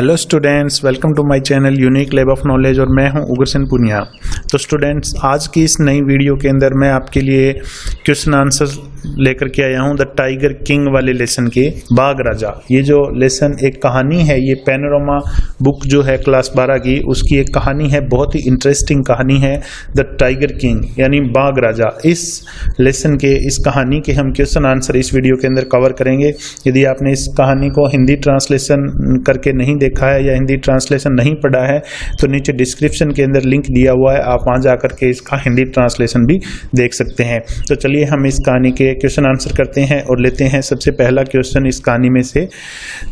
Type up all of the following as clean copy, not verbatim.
Hello students, welcome to my channel unique lab of knowledge और मैं हूं उग्रसेन पुनिया। तो स्टूडेंट्स, आज की इस नई वीडियो के अंदर मैं आपके लिए क्वेश्चन आंसर लेकर के आया हूं द टाइगर किंग वाले लेसन के, बाघ राजा। ये जो लेसन एक कहानी है, ये पैनोरामा बुक जो है क्लास 12 की, उसकी एक कहानी है, बहुत ही इंटरेस्टिंग कहानी है, द टाइगर किंग यानी बाघ राजा। इस लेसन के, इस कहानी के हम क्वेश्चन आंसर इस वीडियो के अंदर कवर करेंगे। यदि आपने इस कहानी को हिंदी ट्रांसलेशन करके नहीं देखा है या हिंदी ट्रांसलेशन नहीं पढ़ा है तो नीचे डिस्क्रिप्शन के अंदर लिंक दिया हुआ है, आप वहां जाकर के इसका हिंदी ट्रांसलेशन भी देख सकते हैं। तो चलिए हम इस कहानी के क्वेश्चन आंसर करते हैं और लेते हैं सबसे पहला क्वेश्चन इस कहानी में से।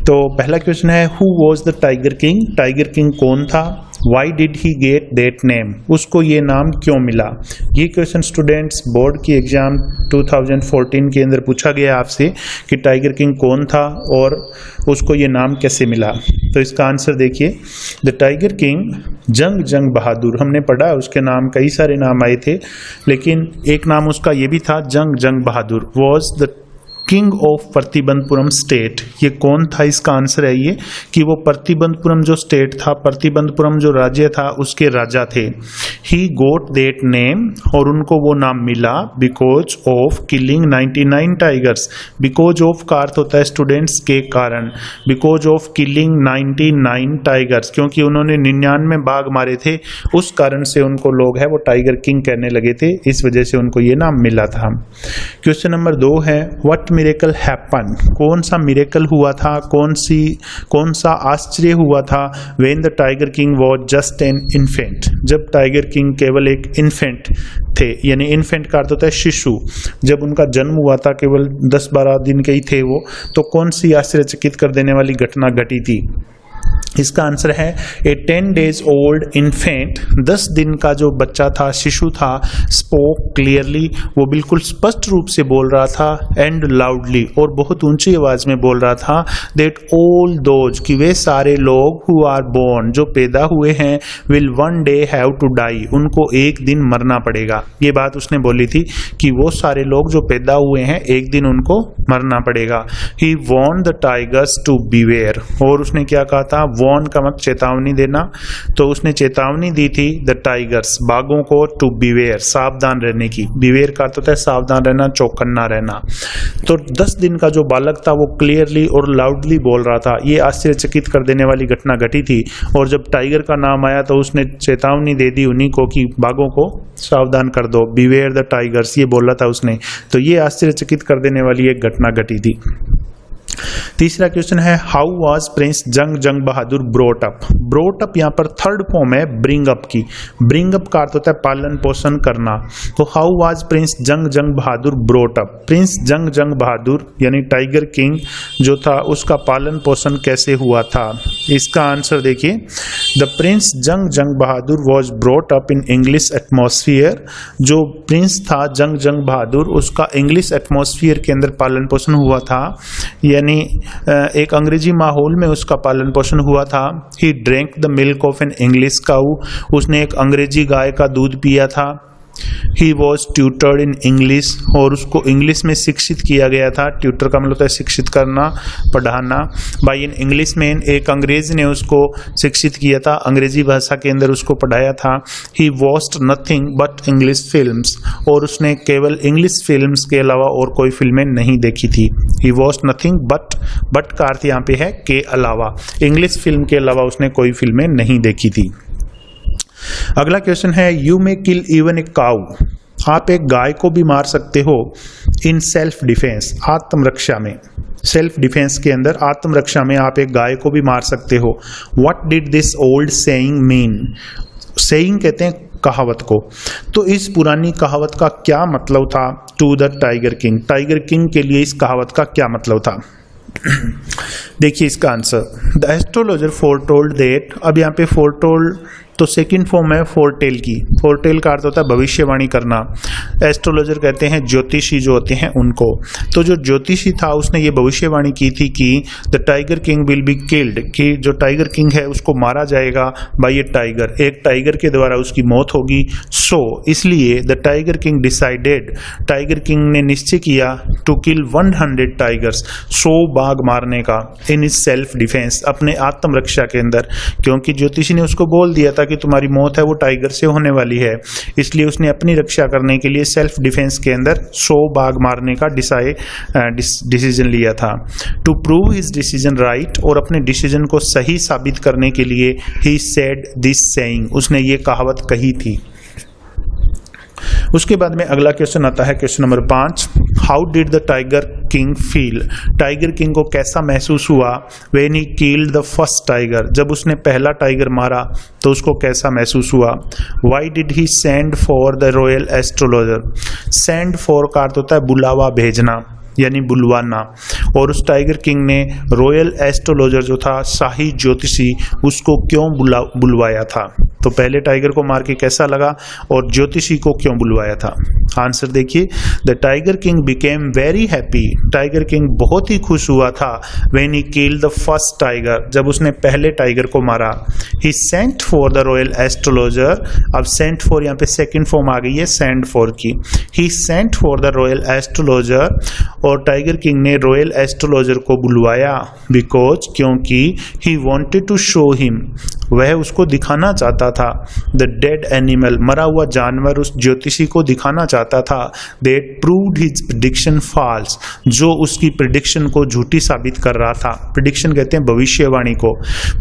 तो पहला क्वेश्चन है, who was the tiger king? Tiger king कौन था? Why did he get that name? उसको ये नाम क्यों मिला? ये क्वेश्चन स्टूडेंट्स बोर्ड की एग्जाम 2014 के अंदर पूछा गया आपसे कि टाइगर किंग कौन था और उसको ये नाम कैसे मिला। तो इसका आंसर देखिए, द टाइगर किंग जंग बहादुर। हमने पढ़ा उसके नाम, कई सारे नाम आए थे, लेकिन एक नाम उसका ये भी था, Jung Bahadur. Was the king of Pratibandhapuram state. ये कौन था? इसका आंसर है ये कि वो प्रतिबंधपुरम जो स्टेट था, प्रतिबंधपुरम जो राज्य था, उसके राजा थे। ही गोट दैट नेम, और उनको वो नाम मिला because of killing 99 tigers. Because of का अर्थ होता है स्टूडेंट्स के कारण। बिकॉज ऑफ किलिंग 99 टाइगर्स, क्योंकि उन्होंने 99 बाघ मारे थे, उस कारण से उनको लोग है वो टाइगर किंग कहने लगे थे, इस वजह से उनको ये नाम मिला था। क्वेश्चन नंबर 2 है, व्हाट मिरेकल हैपन? कौन सा मिरेकल हुआ था, कौन सा आश्चर्य हुआ था when the tiger king was just an infant? जब टाइगर किंग केवल एक इन्फेंट थे, यानी इन्फेंट का अर्थ होता है शिशु। जब उनका जन्म हुआ था, केवल 10-12 दिन के ही थे वो, तो कौन सी आश्चर्यचकित कर देने वाली घटना घटी थी? इसका आंसर है ए 10 days old infant। 10 दिन का जो बच्चा था, शिशु था, स्पोक क्लियरली, वो बिल्कुल स्पष्ट रूप से बोल रहा था, एंड लाउडली, और बहुत ऊंची आवाज में बोल रहा था, दैट ऑल दोज, कि वे सारे लोग हु आर बोर्न, जो पैदा हुए हैं, will one day have to die, उनको एक दिन मरना पड़ेगा। ये बात उसने बोली थी कि वो सारे लोग जो पैदा हुए हैं, एक दिन उनको मरना पड़ेगा। He warned the tigers to beware, और उसने क्या कहा था? वॉर्न का मतलब चेतावनी देना, तो उसने चेतावनी दी थी द टाइगर्स, बाघों को, टू बीवेयर, सावधान रहने की। बीवेयर का अर्थ होता है सावधान रहना, चौकन्ना रहना। तो 10 दिन का जो बालक था वो क्लियरली और लाउडली बोल रहा था। ये आश्चर्यचकित कर देने वाली घटना घटी थी, और जब टाइगर का नाम आया तो उसने चेतावनी दे दी उन्हीं को कि बाघों को सावधान कर दो, बीवेयर द टाइगर्स, ये बोला था उसने। तो ये आश्चर्यचकित कर देने वाली एक घटना घटी थी। तीसरा क्वेश्चन है, how was Prince Jung Bahadur brought up? Brought up यहाँ पर थर्ड फॉर्म है ब्रिंग अप की। ब्रिंग अप का अर्थ होता है पालन पोषण करना। तो how was Prince Jung Bahadur brought up? Prince Jung बहादुर यानी टाइगर किंग जो था, उसका पालन पोषण कैसे हुआ था? इसका आंसर देखिए, the prince Jung Bahadur was brought up in English atmosphere. जो प्रिंस था जंग बहादुर, उसका इंग्लिश एटमोसफियर के अंदर पालन पोषण हुआ था, यानी एक अंग्रेजी माहौल में उसका पालन पोषण हुआ था। He drank the milk of an English cow, उसने एक अंग्रेजी गाय का दूध पिया था। He was tutored in English, और उसको इंग्लिश में शिक्षित किया गया था। ट्यूटर का मतलब होता है शिक्षित करना, पढ़ाना। बाय एन इंग्लिश मैन, एक अंग्रेज ने उसको शिक्षित किया था, अंग्रेजी भाषा के अंदर उसको पढ़ाया था। He watched nothing but English films, और उसने केवल इंग्लिश फिल्म्स के अलावा और कोई फिल्में नहीं देखी थी। ही वॉच्ड नथिंग बट का अर्थ यहाँ पे है के अलावा, इंग्लिश फिल्म के अलावा उसने कोई फिल्में नहीं देखी थी। अगला क्वेश्चन है, you may kill even a काऊ। आप एक गाय को भी मार सकते हो इन सेल्फ डिफेंस, आत्मरक्षा में। सेल्फ डिफेंस के अंदर, आत्मरक्षा में आप एक गाय को भी मार सकते हो। What did this old saying mean? Saying कहते हैं कहावत को। तो इस पुरानी कहावत का क्या मतलब था to the tiger king? Tiger king के लिए इस कहावत का क्या मतलब था? देखिए इसका answer, the astrologer foretold that. अब यहाँ पे फोरटोल्ड तो सेकंड फॉर्म है फोरटेल की। फोरटेल का अर्थ होता है भविष्यवाणी करना। एस्ट्रोलॉजर कहते हैं ज्योतिषी जो होते हैं उनको। तो जो ज्योतिषी था उसने ये भविष्यवाणी की थी कि the tiger king will be killed, कि जो टाइगर किंग है उसको मारा जाएगा बाय ए टाइगर, एक टाइगर के द्वारा उसकी मौत होगी। सो इसलिए the tiger king decided, tiger king ने निश्चय किया टू किल 100 टाइगर्स, 100 बाघ मारने का, इन हिज सेल्फ डिफेंस, अपने आत्मरक्षा के अंदर, क्योंकि ज्योतिषी ने उसको बोल दिया था कि तुम्हारी मौत है वो टाइगर से होने वाली है, इसलिए उसने अपनी रक्षा करने के लिए सेल्फ डिफेंस के अंदर 100 बाघ मारने का डिसीजन लिया था। To prove his decision right, और अपने डिसीजन को सही साबित करने के लिए ही सेड दिस सेइंग, उसने ये कहावत कही थी। उसके बाद में अगला क्वेश्चन आता है, question number 5, how did the tiger king feel, tiger king को कैसा महसूस हुआ when he killed the first tiger, जब उसने पहला टाइगर मारा तो उसको कैसा महसूस हुआ। Why did he send for the royal astrologer, send for का अर्थ होता है बुलावा भेजना यानी बुलवाना, और उस टाइगर किंग ने रॉयल एस्ट्रोलॉजर जो था शाही ज्योतिषी उसको क्यों बुलवाया था। तो पहले टाइगर को मार के कैसा लगा और ज्योतिषी को क्यों बुलवाया था। आंसर देखिए, the tiger king became very happy, tiger king बहुत ही खुश हुआ था when he killed the first tiger, जब उसने पहले टाइगर को मारा। He sent for the royal astrologer, अब सेंट फॉर यहाँ पे सेकंड फॉर्म आ गई है सेंड फॉर की। He sent for the royal astrologer, और टाइगर किंग ने रॉयल एस्ट्रोलॉजर को बुलवाया बिकॉज, क्योंकि he wanted to show him, वह उसको दिखाना चाहता था, द डेड एनिमल, मरा हुआ जानवर उस ज्योतिषी को दिखाना चाहता था, that proved his prediction false, जो उसकी प्रेडिक्शन को झूठी साबित कर रहा था। प्रेडिक्शन कहते हैं भविष्यवाणी को,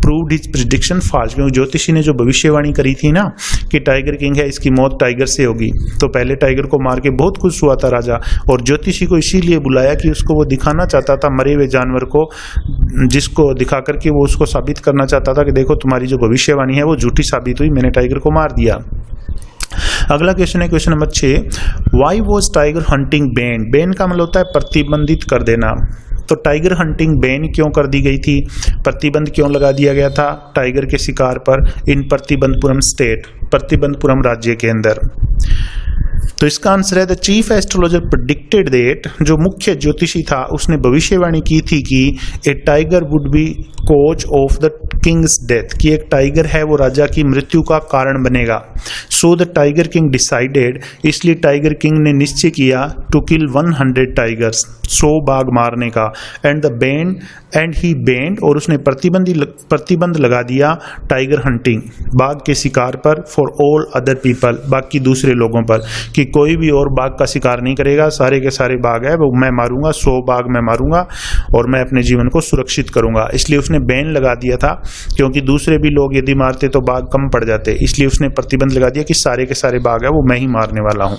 प्रूव्ड हिज प्रेडिक्शन फॉल्स, क्योंकि ज्योतिषी ने जो भविष्यवाणी करी थी ना कि टाइगर किंग है इसकी मौत टाइगर से होगी, तो पहले टाइगर को मार के बहुत खुश हुआ था राजा, और ज्योतिषी को इसीलिए बुलाया कि उसको वो दिखाना चाहता था मरे हुए जानवर को, जिसको दिखा करके वो उसको साबित करना चाहता था कि देखो तुम्हारी जो भविष्यवाणी है वो झूठी साबित हुई, मैंने टाइगर को मार दिया। अगला क्वेश्चन है question number 6, why was tiger hunting ban, ban का मतलब होता है प्रतिबंधित कर देना। तो टाइगर हंटिंग बैन क्यों कर दी गई थी, प्रतिबंध क्यों लगा दिया गया था टाइगर के शिकार पर इन प्रतिबंधपुरम स्टेट, प्रतिबंधपुरम राज्य के अंदर। तो इसका आंसर है the chief astrologer predicted that, जो मुख्य ज्योतिषी था उसने भविष्यवाणी की थी कि a tiger would be cause of the king's death, कि एक टाइगर है वो राजा की मृत्यु का कारण बनेगा। So the tiger king decided, इसलिए टाइगर किंग ने निश्चय किया टू किल 100 टाइगर्स, 100 बाघ मारने का, and the ban, and he band, और उसने प्रतिबंध लगा दिया टाइगर हंटिंग, बाघ के शिकार पर, फॉर ऑल अदर पीपल, बाकी दूसरे लोगों पर, कि कोई भी और बाघ का शिकार नहीं करेगा, सारे के सारे बाघ है वो मैं मारूंगा, 100 बाघ मैं मारूंगा और मैं अपने जीवन को सुरक्षित करूंगा। इसलिए उसने बैन लगा दिया था, क्योंकि दूसरे भी लोग यदि मारते तो बाघ कम पड़ जाते, इसलिए उसने प्रतिबंध लगा दिया कि सारे के सारे बाघ है वो मैं ही मारने वाला हूं।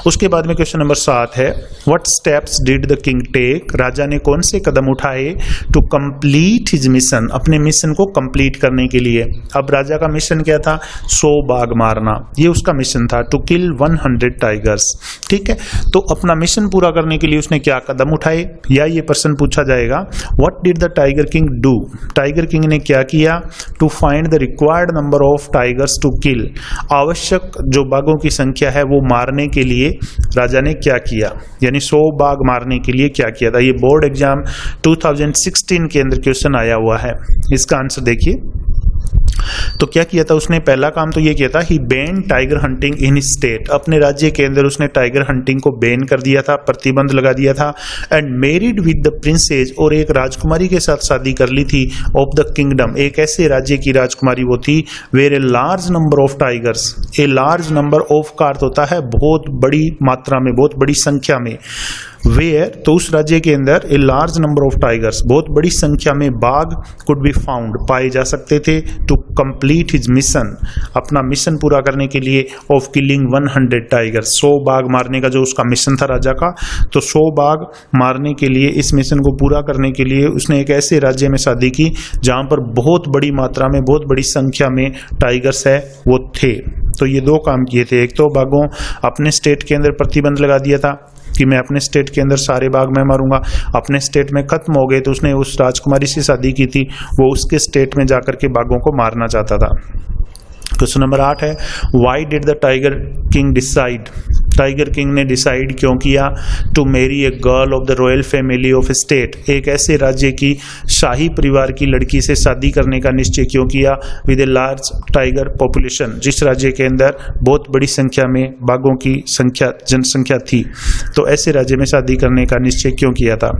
उसके बाद में क्वेश्चन नंबर 7 है, what steps did the king take, राजा ने कौन से कदम उठाए टू कंप्लीट हिज मिशन, अपने मिशन को कंप्लीट करने के लिए। अब राजा का मिशन क्या था, 100 बाघ मारना, ये उसका मिशन था, टू किल 100 टाइगर्स। ठीक है, तो अपना मिशन पूरा करने के लिए उसने क्या कदम उठाए, या ये प्रश्न पूछा जाएगा, what did the tiger king do, tiger king ने क्या किया, to find the required number of tigers to kill, आवश्यक जो बाघों की संख्या है वो मारने के लिए राजा ने क्या किया, यानी 100 बाघ मारने के लिए क्या किया था। ये बोर्ड एग्जाम 2016 के अंदर क्वेश्चन आया हुआ है। इसका आंसर देखिए, तो क्या किया था उसने, पहला काम तो ये किया था, he ban tiger hunting in state, अपने राज्य के अंदर उसने टाइगर हंटिंग को बैन कर दिया था, प्रतिबंध लगा दिया था, and married with the princess, और एक राजकुमारी के साथ शादी कर ली थी, ऑफ द किंगडम, एक ऐसे राज्य की राजकुमारी वो थी, where a large number of tigers, a large number of का अर्थ होता है बहुत बड़ी मात्रा में, बहुत बड़ी संख्या में, वेयर तो उस राज्य के अंदर ए लार्ज नंबर ऑफ टाइगर्स, बहुत बड़ी संख्या में बाघ कुड बी फाउंड, पाए जा सकते थे, टू कंप्लीट हिज मिशन, अपना मिशन पूरा करने के लिए, ऑफ किलिंग 100 टाइगर्स, 100 बाघ मारने का जो उसका मिशन था राजा का, तो 100 बाघ मारने के लिए, इस मिशन को पूरा करने के लिए उसने एक ऐसे राज्य में शादी की जहां पर बहुत बड़ी मात्रा में, बहुत बड़ी संख्या में टाइगर्स है वो थे। तो ये दो काम किए थे, एक तो बाघों अपने स्टेट के अंदर प्रतिबंध लगा दिया था कि मैं अपने स्टेट के अंदर सारे बाघ मैं मारूंगा, अपने स्टेट में खत्म हो गए तो उसने उस राजकुमारी से शादी की थी, वो उसके स्टेट में जाकर के बाघों को मारना चाहता था। क्वेश्चन नंबर 8 है, why did the tiger king decide, tiger king ने डिसाइड क्यों किया to marry a girl of the royal family of state, एक ऐसे राज्य की शाही परिवार की लड़की से शादी करने का निश्चय क्यों किया with a large tiger population, जिस राज्य के अंदर बहुत बड़ी संख्या में बाघों की जनसंख्या थी, तो ऐसे राज्य में शादी करने का निश्चय क्यों किया था।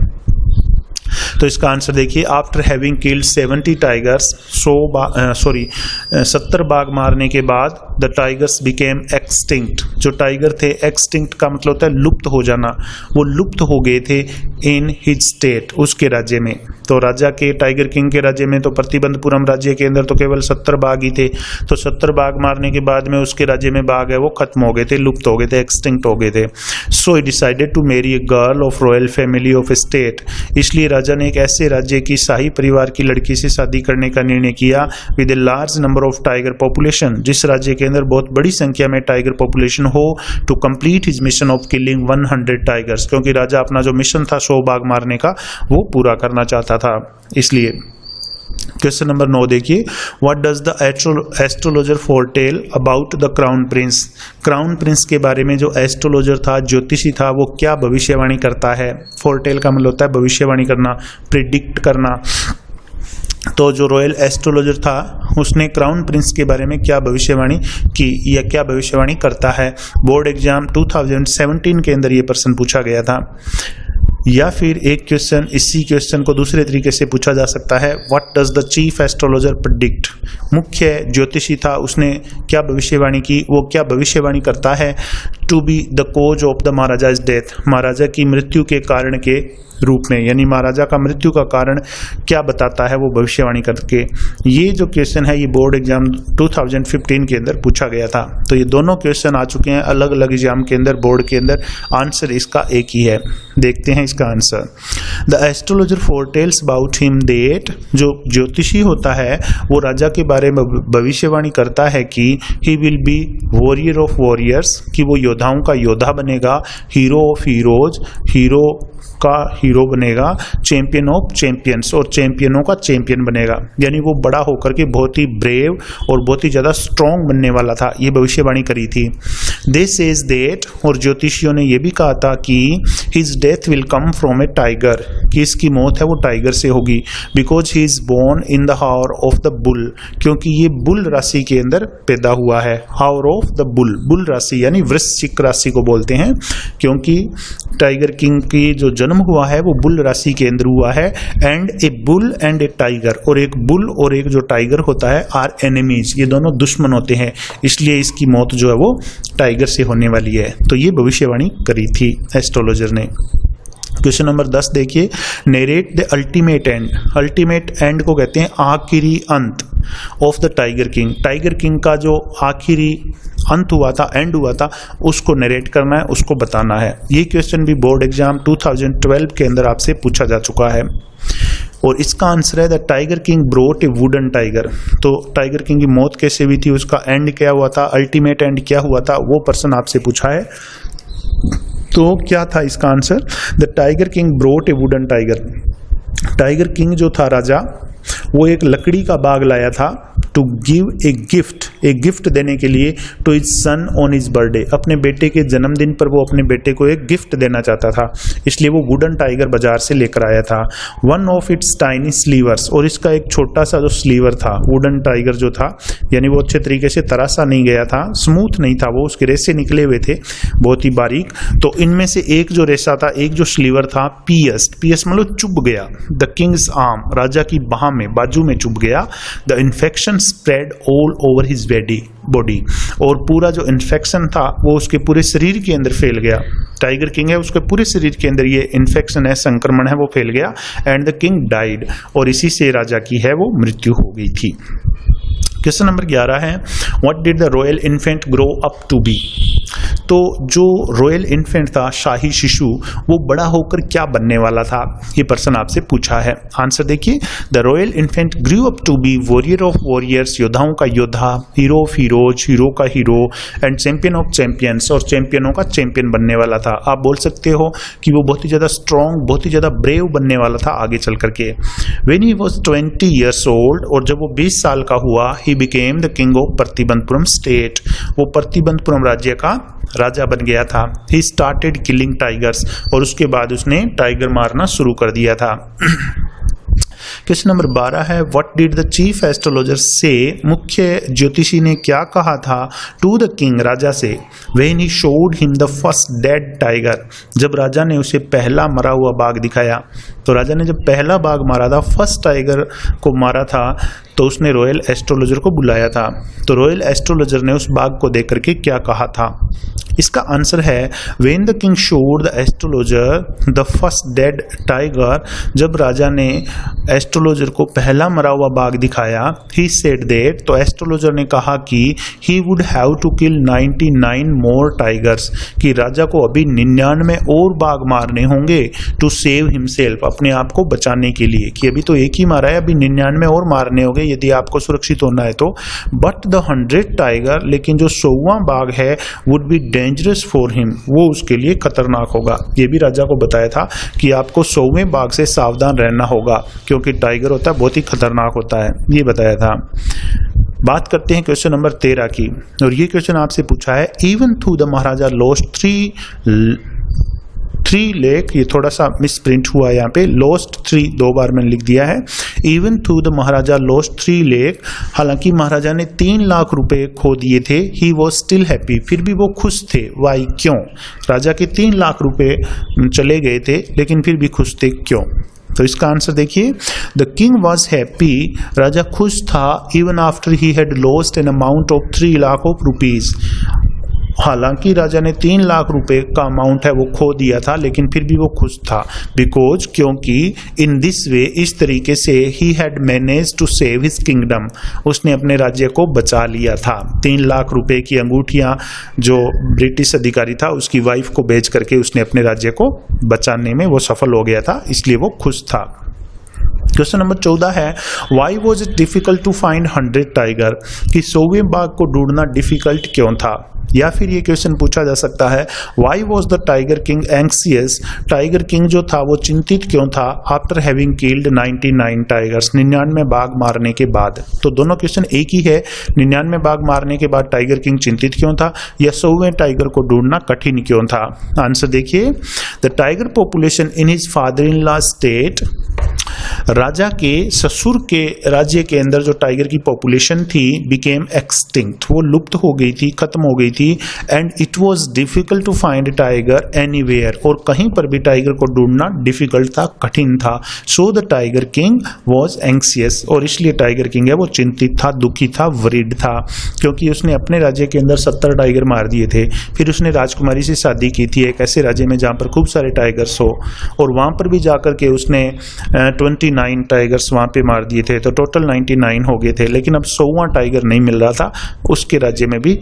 तो इसका आंसर देखिए, आफ्टर हैविंग किल्ड 70 टाइगर्स, 70 बाघ मारने के बाद द टाइगर्स बिकेम एक्सटिंक्ट, जो टाइगर थे, एक्सटिंक्ट का मतलब होता है लुप्त हो जाना, वो लुप्त हो गए थे इन हिज स्टेट, उसके राज्य में। तो राजा के, टाइगर किंग के राज्य में तो प्रतिबंधपुरम राज्य के अंदर तो केवल 70 बाघ ही थे, तो 70 बाघ मारने के बाद में उसके राज्य में बाघ है वो खत्म हो गए थे, लुप्त हो गए थे, एक्सटिंक्ट हो गए थे। So he decided to marry a girl of royal family of state, इसलिए राजा ने एक ऐसे राज्य की शाही परिवार की लड़की से शादी करने का निर्णय किया with a large number of tiger population, जिस राज्य के अंदर बहुत बड़ी संख्या में टाइगर पॉपुलेशन हो, to complete his mission of killing 100 tigers, क्योंकि राजा अपना जो मिशन था 100 बाघ मारने का वो पूरा करना चाहता था, इसलिए। क्वेश्चन नंबर 9 देखिए, what does the astrologer foretell about the crown prince, crown prince के बारे में जो एस्ट्रोलॉजर था, ज्योतिषी था, वो क्या भविष्यवाणी करता है। फोरटेल का मतलब होता है भविष्यवाणी करना, प्रिडिक्ट करना। तो जो रॉयल एस्ट्रोलॉजर था उसने क्राउन प्रिंस के बारे में क्या भविष्यवाणी की या क्या भविष्यवाणी करता है। बोर्ड एग्जाम 2017 के अंदर ये प्रश्न पूछा गया था। या फिर एक क्वेश्चन, इसी क्वेश्चन को दूसरे तरीके से पूछा जा सकता है, what does the chief astrologer predict, मुख्य ज्योतिषी था, उसने क्या भविष्यवाणी की, वो क्या भविष्यवाणी करता है। To be the cause of the maharaja's death, महाराजा की मृत्यु के कारण के रूप में, यानी महाराजा का मृत्यु का कारण क्या बताता है वो भविष्यवाणी करके। ये जो क्वेश्चन है ये बोर्ड एग्जाम 2015 के अंदर पूछा गया था। तो ये दोनों क्वेश्चन आ चुके हैं अलग अलग एग्जाम के अंदर, बोर्ड के अंदर, आंसर इसका एक ही है। देखते हैं इसका answer. The astrologer फोरटेल्स about him that, जो ज्योतिषी होता है वो राजा के बारे में भविष्यवाणी करता है कि he will be warrior of warriors, कि वो योद्धाओं का योद्धा बनेगा, हीरो ऑफ हीरोज, हीरो का हीरो बनेगा, चैंपियन ऑफ चैंपियंस, और चैंपियनों का चैंपियन बनेगा, यानी वो बड़ा होकर के बहुत ही ब्रेव और बहुत ही ज्यादा स्ट्रॉन्ग बनने वाला था, ये भविष्यवाणी करी थी। दे सेज दैट, और ज्योतिषियों ने यह भी कहा था कि his death will come from a tiger, कि इसकी मौत है वो टाइगर से होगी, because he is born in the hour of the bull, क्योंकि ये बुल राशि के अंदर पैदा हुआ है। Hour of the bull, bull राशि यानी वृश्चिक राशि को बोलते हैं, क्योंकि टाइगर किंग की जो जन्म हुआ है वो बुल राशि के अंदर हुआ है। And A bull and A tiger, और एक बुल और एक जो टाइगर होता है आर एनिमीज, ये दोनों दुश्मन होते हैं, इसलिए इसकी मौत जो है वो टाइगर से होने वाली है। तो ये भविष्यवाणी करी थी एस्ट्रोलॉजर ने। क्वेश्चन नंबर 10 देखिए, narrate the ultimate and, ultimate and को कहते हैं आखिरी अंत, of the tiger king, tiger king का जो आखिरी अंत हुआ था, एंड हुआ था, उसको नरेट करना है, उसको बताना है। ये क्वेश्चन भी बोर्ड एग्जाम 2012 के अंदर आपसे पूछा जा चुका है, और इसका आंसर है the tiger king brought A wooden tiger. तो टाइगर किंग की मौत कैसे हुई थी, उसका एंड क्या हुआ था, अल्टीमेट एंड क्या हुआ था, वो प्रश्न आपसे पूछा है। तो क्या था इसका answer, the tiger king brought A wooden tiger, tiger king जो था राजा वो एक लकड़ी का बाग लाया था, टू गिव ए गिफ्ट, एक गिफ्ट देने के लिए, to his son on his birthday, अपने बेटे के जन्मदिन पर वो अपने बेटे को एक गिफ्ट देना चाहता था, इसलिए वो वुडन टाइगर बाजार से लेकर आया था। One of its tiny slivers, और इसका एक छोटा सा जो स्लीवर था, वुडन टाइगर जो था, यानी वो अच्छे तरीके से तराशा नहीं गया था, स्मूथ नहीं था, वो उसके रेसे निकले हुए थे बहुत ही बारीक। तो इनमें से एक जो रेसा था, एक जो स्लीवर था, पियस्ड, पियस मतलब चुभ गया, द किंग्स आर्म, राजा की बाह में, बाजू में चुभ गया। The infection spread all over his body, और पूरा जो इन्फेक्शन था वो उसके पूरे शरीर के अंदर फैल गया। टाइगर किंग है, उसके पूरे शरीर के अंदर ये इन्फेक्शन है, संक्रमण है, वो फैल गया। एंड द किंग डाइड, और इसी से राजा की है वो मृत्यु हो गई थी। क्वेश्चन नंबर 11 है, what did the royal infant grow up to be, तो जो रॉयल इन्फेंट था, शाही शिशु, वो बड़ा होकर क्या बनने वाला था, ये प्रश्न आपसे पूछा है। आंसर देखिए, the royal infant grew up to be warrior of warriors, योद्धाओं का योद्धा, हीरो ऑफ हीरोज, हीरो का hero, and champion of champions, और चैंपियनों का चैंपियन बनने वाला था। आप बोल सकते हो कि वो बहुत ही ज्यादा स्ट्रॉन्ग, बहुत ही ज्यादा ब्रेव बनने वाला था आगे चल करके। When he was 20 years old, और जब वो 20 साल का हुआ, he became the king of Pratibandhapuram state, वो प्रतिबंधपुरम राज्य का राजा बन गया था। ही स्टार्टेड किलिंग टाइगर्स, और उसके बाद उसने टाइगर मारना शुरू कर दिया था। क्वेश्चन नंबर 12 है, what did the chief astrologer से, मुख्य ज्योतिषी ने क्या कहा था, टू द किंग, राजा से, when he showed him the first dead tiger, जब राजा ने उसे पहला मरा हुआ बाघ दिखाया। तो राजा ने जब पहला बाघ मारा था, फर्स्ट टाइगर को मारा था, तो उसने रॉयल एस्ट्रोलॉजर को बुलाया था। तो रॉयल एस्ट्रोलॉजर ने उस बाघ को देख करके क्या कहा था, इसका आंसर है, when the king showed the astrologer the first dead tiger, जब राजा ने एस्ट्रोलॉजर को पहला मरा हुआ बाघ दिखाया, ही सेड दैट, तो एस्ट्रोलॉजर ने कहा कि he would have to kill 99 more tigers, कि राजा को अभी 99 और बाघ मारने होंगे, टू सेव हिमसेल्फ, अपने आप को बचाने के लिए, कि अभी तो एक ही मारा है, अभी 99 और मारने होंगे यदि आपको सुरक्षित होना है तो। बट द 100 टाइगर, लेकिन जो 100वां बाघ है, would be dangerous for him, वो उसके लिए खतरनाक होगा। ये भी राजा को बताया था कि आपको 100वें बाघ से सावधान रहना होगा, क्योंकि टाइगर होता है बहुत ही खतरनाक होता है, ये बताया था। बात करते हैं क्वेश्चन नंबर 13 की, और ये क्वेश्चन आपसे पूछा है, इवन थू the Maharaja lost three lake, ये थोड़ा सा मिस प्रिंट हुआ यहाँ पे, लॉस्ट 3 2 बार मैंने लिख दिया है। इवन थू द महाराजा लॉस्ट 3 लेक, हालांकि महाराजा ने 3 लाख रुपए खो दिए थे, ही वॉज स्टिल हैप्पी, फिर भी वो खुश थे। वाई, क्यों? राजा के 3 लाख रुपए चले गए थे, लेकिन फिर भी खुश थे, क्यों? तो इसका आंसर देखिए, द किंग वॉज हैप्पी, राजा खुश था, even after he had lost an amount of 3 lakh of rupees, हालांकि राजा ने 3 लाख रुपए का अमाउंट है वो खो दिया था, लेकिन फिर भी वो खुश था। बिकॉज, क्योंकि इन दिस वे, इस तरीके से, he had manage to save his kingdom, उसने अपने राज्य को बचा लिया था। 3 लाख रुपए की अंगूठियां जो ब्रिटिश अधिकारी था उसकी वाइफ को बेच करके उसने अपने राज्य को बचाने में वो सफल हो गया था, इसलिए वो खुश था। क्वेश्चन नंबर 14 है, why was it difficult to find 100 tiger, कि 100वें बाघ को ढूंढना डिफिकल्ट क्यों था? या फिर ये क्वेश्चन पूछा जा सकता है, why was the tiger king anxious, tiger king जो था वो चिंतित क्यों था, आफ्टर हैविंग किल्ड 99 टाइगर्स, 99 बाघ मारने के बाद। तो दोनों क्वेश्चन एक ही है, 99 बाघ मारने के बाद टाइगर किंग चिंतित क्यों था, या 100वें टाइगर को ढूंढना कठिन क्यों था। आंसर देखिए, the tiger population in his father in law state, राजा के ससुर के राज्य के अंदर जो टाइगर की पॉपुलेशन थी, बिकेम एक्सटिंक्ट, वो लुप्त हो गई थी, खत्म हो गई थी। And it was difficult to find tiger anywhere, और कहीं पर भी टाइगर को ढूंढना डिफिकल्ट था, कठिन था। So the tiger king was anxious, और इसलिए टाइगर किंग है वो चिंतित था, दुखी था, वरीड था, क्योंकि उसने अपने राज्य के अंदर 70 टाइगर मार दिए थे। फिर उसने राजकुमारी से शादी की थी एक ऐसे राज्य में जहां पर खूब सारे टाइगर्स हो, और वहां पर भी जाकर के उसने 29 टाइगर्स वहां पे मार दिए थे, तो टोटल 99 हो गए थे। लेकिन अब 100वां टाइगर नहीं मिल रहा था, उसके राज्य में भी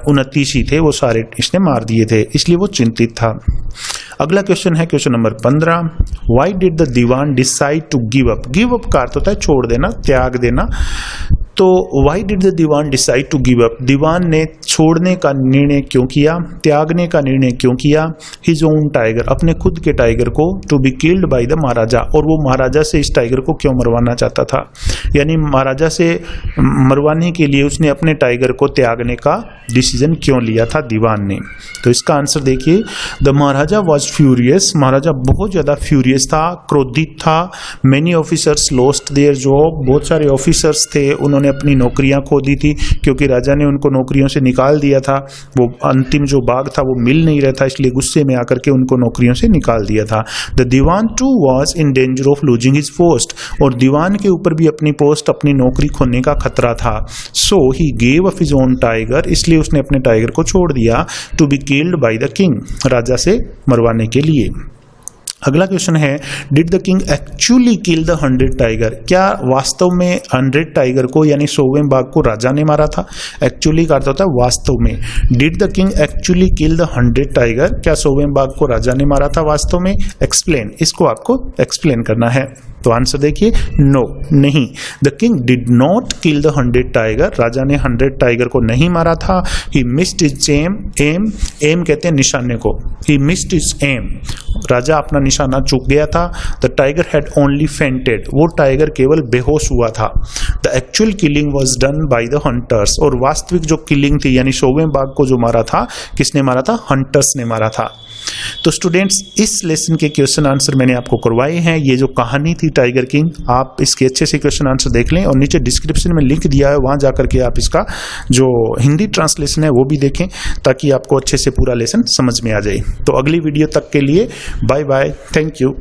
29 ही थे, वो सारे इसने मार दिए थे, इसलिए वो चिंतित था। अगला क्वेश्चन है question number 15, why did the dewan decide to give up, give up का अर्थ होता है छोड़ देना, त्याग देना। तो why did the dewan decide to give up, दीवान ने छोड़ने का निर्णय क्यों किया, त्यागने का निर्णय क्यों किया, हिज ओन टाइगर, अपने खुद के टाइगर को, to be killed by the maharaja, और वो महाराजा से इस टाइगर को क्यों मरवाना चाहता था, यानी महाराजा से मरवाने के लिए उसने अपने टाइगर को त्यागने का डिसीजन क्यों लिया था दीवान ने। तो इसका आंसर देखिए, द महाराजा वॉज फ्यूरियस, महाराजा बहुत ज्यादा फ्यूरियस था, क्रोधित था। Many officers lost their job, बहुत सारे ऑफिसर्स थे उन्होंने अपनी नौकरियां खो दी थी, क्योंकि राजा ने उनको नौकरियों से निकाल दिया था, वो अंतिम जो बाघ था वो मिल नहीं रहा था, इसलिए गुस्से में आकर के उनको नौकरियों से निकाल दिया था। The Dewan too was in danger of losing his post, और दीवान के ऊपर भी अपनी पोस्ट, अपनी नौकरी खोने का खतरा था। So he gave up his own tiger, इसलिए उसने अपने टाइगर को छोड़ दिया, to be killed by the king, राजा से मरवाने के लिए। अगला क्वेश्चन है, did the king actually kill the 100 tiger? क्या वास्तव में 100 टाइगर को यानी 100वें बाघ को राजा ने मारा था? एक्चुअली का अर्थ होता है वास्तव में। Did the king actually kill the 100 tiger? क्या 100वें बाघ को राजा ने मारा था वास्तव में? एक्सप्लेन, इसको आपको एक्सप्लेन करना है। तो आंसर देखिए, नो, नहीं। The king did not kill the 100 tiger, राजा ने 100 टाइगर को नहीं मारा था। He missed his aim, aim कहते हैं निशाने को। ही मिस्ड हिज एम, राजा अपना निशाना चूक गया था। The tiger had only fainted, वो टाइगर केवल बेहोश हुआ था। The actual killing was done by the hunters, और वास्तविक जो किलिंग थी यानी 100वें बाघ को जो मारा था, किसने मारा था? हंटर्स ने मारा था। तो स्टूडेंट्स, इस लेसन के क्वेश्चन आंसर मैंने आपको करवाए हैं। ये जो कहानी थी टाइगर किंग, आप इसके अच्छे से क्वेश्चन आंसर देख लें, और नीचे डिस्क्रिप्शन में लिंक दिया है, वहां जाकर के आप इसका जो हिंदी ट्रांसलेशन है वो भी देखें, ताकि आपको अच्छे से पूरा लेसन समझ में आ जाए। तो अगली वीडियो तक के लिए बाय बाय, थैंक यू।